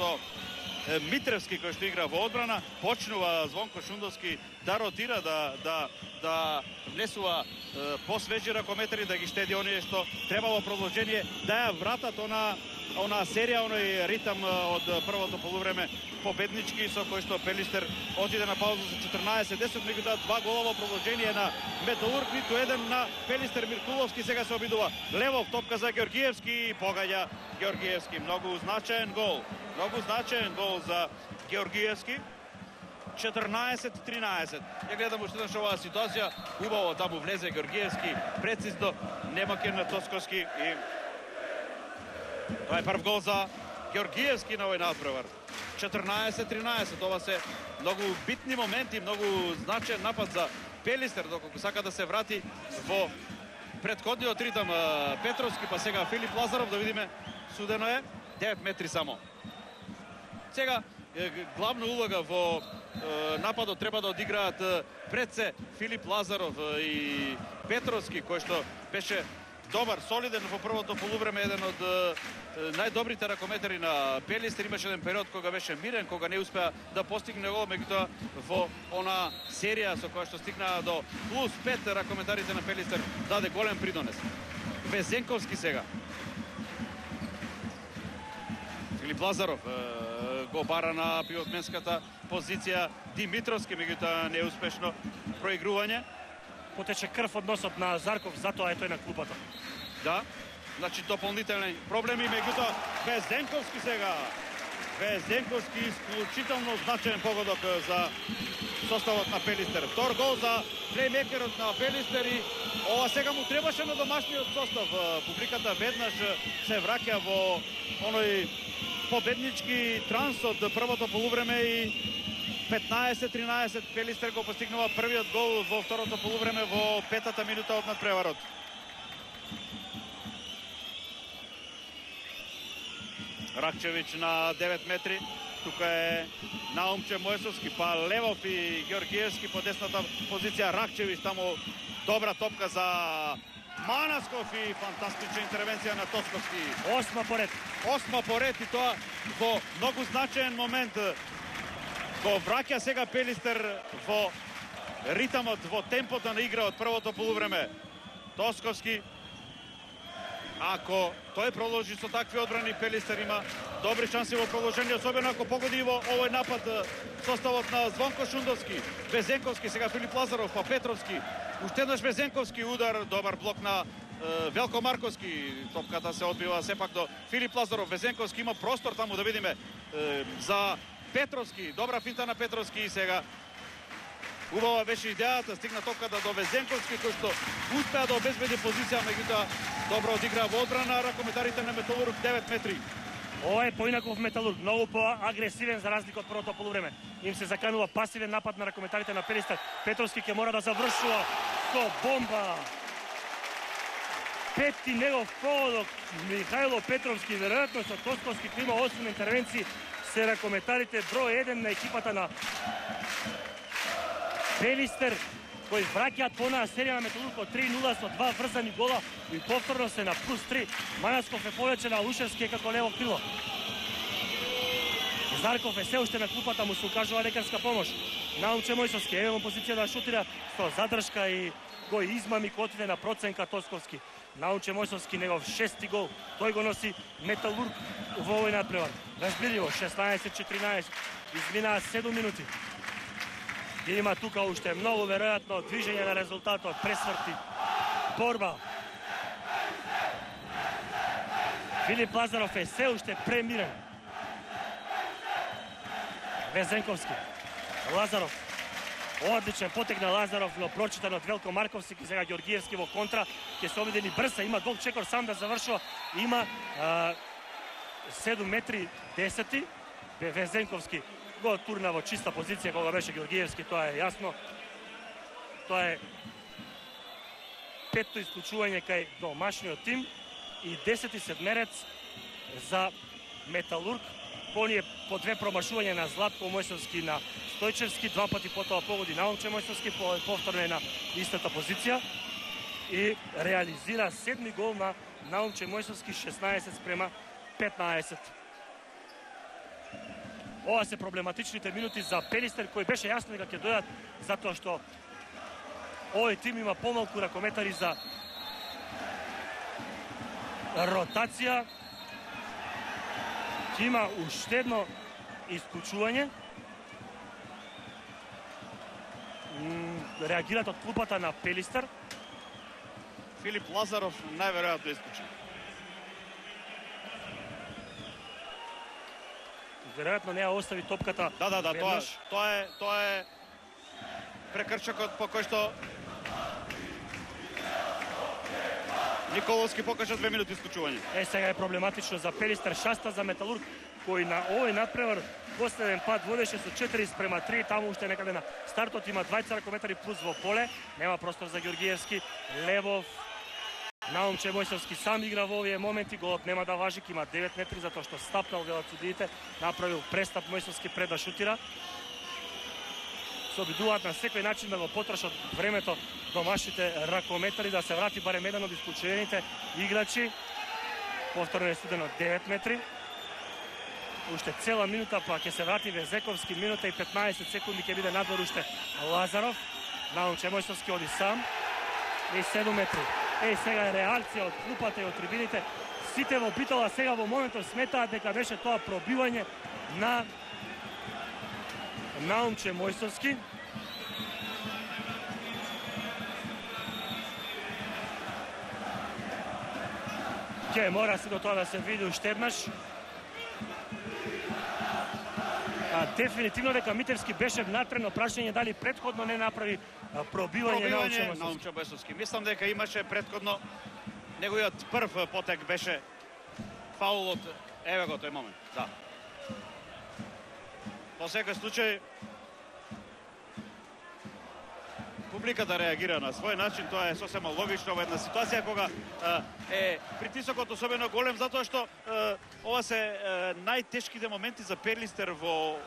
со Митревски кој што игра во одбрана. Почнува Звонко Шундовски да ротира, да внесува посвежи ракометри, да ги штеди оние што треба во продолжение, да ја вратат она серија, оној ритам од првото полувреме победнички, со кој што Пелистер отиде на пауза за 14-10, меѓутоа 2 гола во продолжение на Металург, ниту еден на Пелистер. Миркуловски сега се обидува левов, топка за Георгиевски и погодја Георгиевски. Многу значаен гол за Георгиевски. 14-13. Ја гледам уште еднаш оваа ситуација. Убаво таму влезе Георгиевски, прецизно, нема кен на Тосковски и тоа е прв гол за Георгиевски на овој надпревар. 14-13. Ова се многу битни моменти, многу значаен напад за Пелистер, доколку сака да се врати во претходниот ритам Петровски, па сега Филип Лазаров, да видиме, судено е 9 метри само. Сега главна улога во нападот треба да одиграат пред се Филип Лазаров и Петровски, кој што беше добар, солиден во првото полувреме, еден од најдобрите ракометри на Пелистер. Имаше еден период кога беше мирен, кога не успеа да постигне гол, меѓутоа во она серија со која што стигнаа до плюс 5 ракометарите на Пелистер даде голем придонес. Везенковски сега. Филип Лазаров го бара на пивотменската позиција Димитровски, меѓутоа неуспешно проигрување. Потече крв од носот на Зарков, затоа е тој на клупата. Да, значи дополнителни проблеми, меѓутоа Везенковски сега. Везенковски исклучително значаен погодок за составот на Пелистер. Втор гол за плеймекерот на Пелистер и ова сега му требаше на домашниот состав. Публиката веднаш се враќа во оној победнички транс од првото полувреме и 15-13 Пелистер го постигнува првиот гол во второто полувреме во 5-та минута од надпреварот. Ракчевич на 9 метри. Тука е Наумче Мојсовски, па Левов и Георгиевски по десната позиција. Ракчевич таму добра топка за Манасков и фантастична интервенција на Тосковски. Осма поред и тоа во многу значаен момент. Го враќа сега Пелистер во ритамот, во темпото на игра од првото полувреме. Тосковски, ако тој продолжи со такви одбрани, Пелистер има добри шанси во продолжение, особено ако погоди во овој напад составот на Звонко Шундовски. Везенковски, сега Филип Лазаров, па Петровски. Уште еднаш Везенковски удар, добар блок на Велко Марковски. Топката се одбива сепак до Филип Лазаров. Везенковски има простор таму, да видиме, за Петровски. Добра финта на Петровски и сега убава беше идејата, стигна топката до Везенковски, кој што успеа да обезбеди позиција, меѓутоа добро одигра во одбрана. Ракометарите на Металург 9 метри. Ова е поинаков Металург, многу поагресивен за разлика од првото полувреме. Им се заканува пасивен напад на ракометарите на Пелистер. Петровски ќе мора да завршува со бомба. Пети негов погодок Михајло Петровски, веројатно со Тосковски има 8 интервенции, се ракометарите број 1 на екипата на Пелистер, кои враќаат по онаа серија на Металург од 3-0 со 2 врзани гола и повторно се на плюс 3. Манасков е повеќе на Лушевски како лево крило. Зарков е се уште на клупата, му се укажува лекарска помош. Наумче Мојсовски е во позиција да шутира со задршка и го измами котве на проценка Тосковски. Наумче Мојсовски негов 6-ти гол, тој го носи Металург во овој надпревар. Разбирливо, 16-14, изминаа 7 минути. И има тука уште многу веројатно движење на резултатот, пресврти, борба. Филип Лазаров е се уште премирен. Везенковски, Лазаров, одличен потек на Лазаров, но прочитан од Велко Марковски, сега Георгиевски во контра, ќе се обидени брза, има гол чекор сам да завршува, има 7 метри 10, Везенковски го турна во чиста позиција кога беше Георгиевски, тоа е јасно. Тоа е петто исклучување кај домашниот тим и 10-ти седмерец за Металург. Поние по 2 промашувања на Златко Мојсовски и на Стојчевски, 2 пати потоа погоди Наумче Мојсовски, повторно е на истата позиција и реализира 7-ми гол на Наумче Мојсовски, 16 спрема 15. Ова се проблематичните минути за Пелистер, кој беше јасно дека ќе дојдат, затоа што овој тим има помалку ракометари за ротација. Ќе има уште едно исклучување. Реагираат од клупата на Пелистер. Филип Лазаров најверојатно исклучи. Веројатно не ја остави топката. Да, тоа е прекршокот по кој што Николовски покажа 2 минути исклучување. Сега е проблематично за Пелистер, шаста за Металург, кој на овој надпревар последен пат водеше со 4:3, таму уште некаде на стартот има 20 ракометари плюс во поле, нема простор за Георгиевски, Левов, Наумче Мојсовски сам игра во овие моменти, голот нема да важи, има 9 метри затоа што стапнал велат судиите, направил престап Мојсовски пред да шутира. Се обидуваат на секој начин да го потрошат времето домашните ракометари, да се врати барем еден од исклучените играчи. Повторно е судено 9 метри. Уште цела минута, па ќе се врати Везековски, минута и 15 секунди ќе биде надвор уште Лазаров. Наумче Мојсовски оди сам и 7 метри. Сега е реакција од клупата и од трибините. Сите во Битола сега во моментот сметаат дека беше тоа пробивање на Наумче Мојсовски. Ќе мора сето тоа да се види уште еднаш. Дефинитивно дека Митевски беше внатре, прашање дали претходно не направи пробивање на Наумче Мојсовски. Мислам дека имаше претходно неговиот прв потек беше фаулот. Еве го тој момент. Да. Во секој случај публиката реагира на свој начин, тоа е сосема логично во една ситуација кога е притисокот особено голем, затоа што ова се најтешките моменти за Пелистер во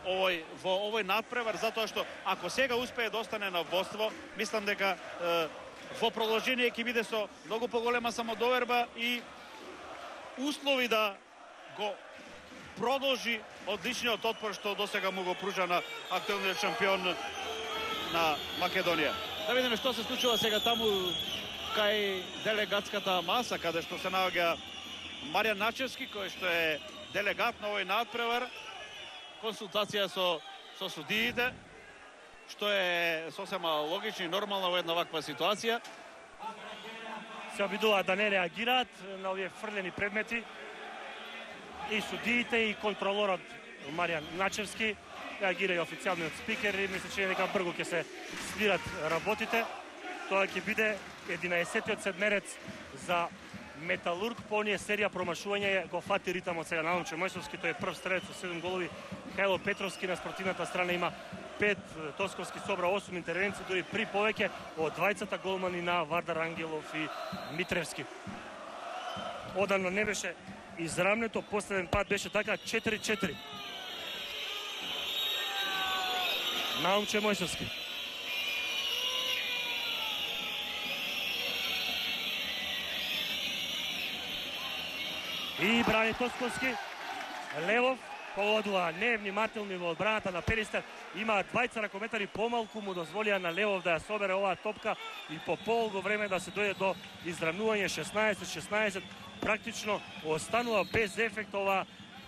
овој надпревар, затоа што ако сега успее да остане на водство, мислам дека во продолжение ќе биде со многу поголема самодоверба и услови да го продолжи одличниот отпор што досега му го пружа на актуелниот шампион на Македонија. Да видиме што се случува сега таму кај делегатската маса, каде што се наоѓа Маријан Начевски, кој што е делегат на овој надпревар. Консултација со судиите, што е сосема логично и нормално во една ваква ситуација. Се обидуваат да не реагираат на овие фрлени предмети и судиите и контролорот Маријан Начевски. Реагира и официјалниот спикер и мисля че дека брзо ќе се свират работите. Тоа ќе биде 11-тиот седмерец за Металург. По оние серија промашување го фати ритамот сега Наумче Мојсовски, тој е прв стрелец со 7 голови. Хајло Петровски на спротивната страна има 5, Тосковски собра 8 интервенции, дури при повеќе од двајцата голмани на Вардар Ангелов и Митревски. Одамна не беше израмнето, последен пат беше така 4-4. Наумче Мојсовски. И брани Тосковски. Левов погодува невнимателни во одбраната на Пелистер. Има двајца ракометари помалку, му дозволија на Левов да ја собере оваа топка и по полго време да се дојде до изравнување 16-16. Практично останува без ефект ова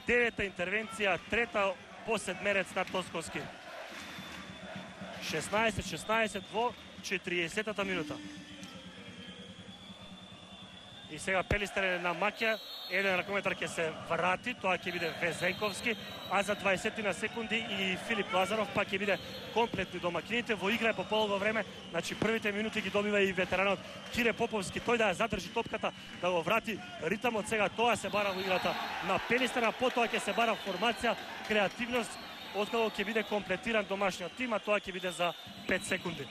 девета интервенција, трета по седмерец на Тосковски. 16-16 во 40-та минута. И сега Пелистер е на маќа, еден ракометар ќе се врати, тоа ќе биде Везенковски, а за 20 на секунди и Филип Лазаров пак ќе биде комплетни домакините. Во игра е по полово време, значи првите минути ги добива и ветеранот Кире Поповски, тој да ја задржи топката, да го врати ритамот. Сега тоа се бара во играта на Пелистер, а потоа ќе се бара формација, креативност, откако ќе биде комплетиран домашниот тим, а тоа ќе биде за 5 секунди.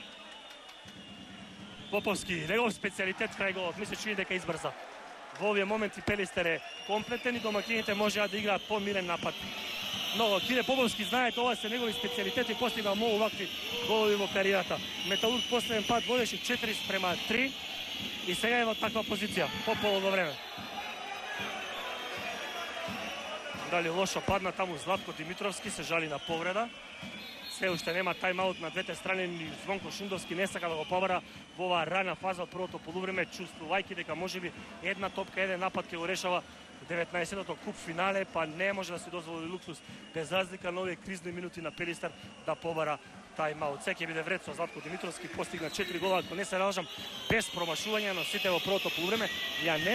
Поповски, негов специјалитет крај голот, мисле че дека избрза. Во овие моменти Пелистер е комплетен и домакините можеа да играат помирен напад. Но Кире Поповски знае тоа се негови специјалитети и постигнал многу вакви голови во кариерата. Металург последен пат водеше 4:3 и сега е во таква позиција по полово време. дали лошо падна таму Златко Димитровски, се жали на повреда. Се уште нема тајмаут на двете страни, ни Звонко Шундовски не сака да го побара во оваа рана фаза од првото полувреме, чувствувајќи дека можеби една топка, еден напад ќе го решава 19-тото куп финале, па не може да си дозволи луксус без разлика на овие кризни минути на Пелистар да побара тајмаут. Се ќе биде вред со Златко Димитровски, постигна 4 гола, ако не се лажам, без промашување, но сите во првото полувреме ја не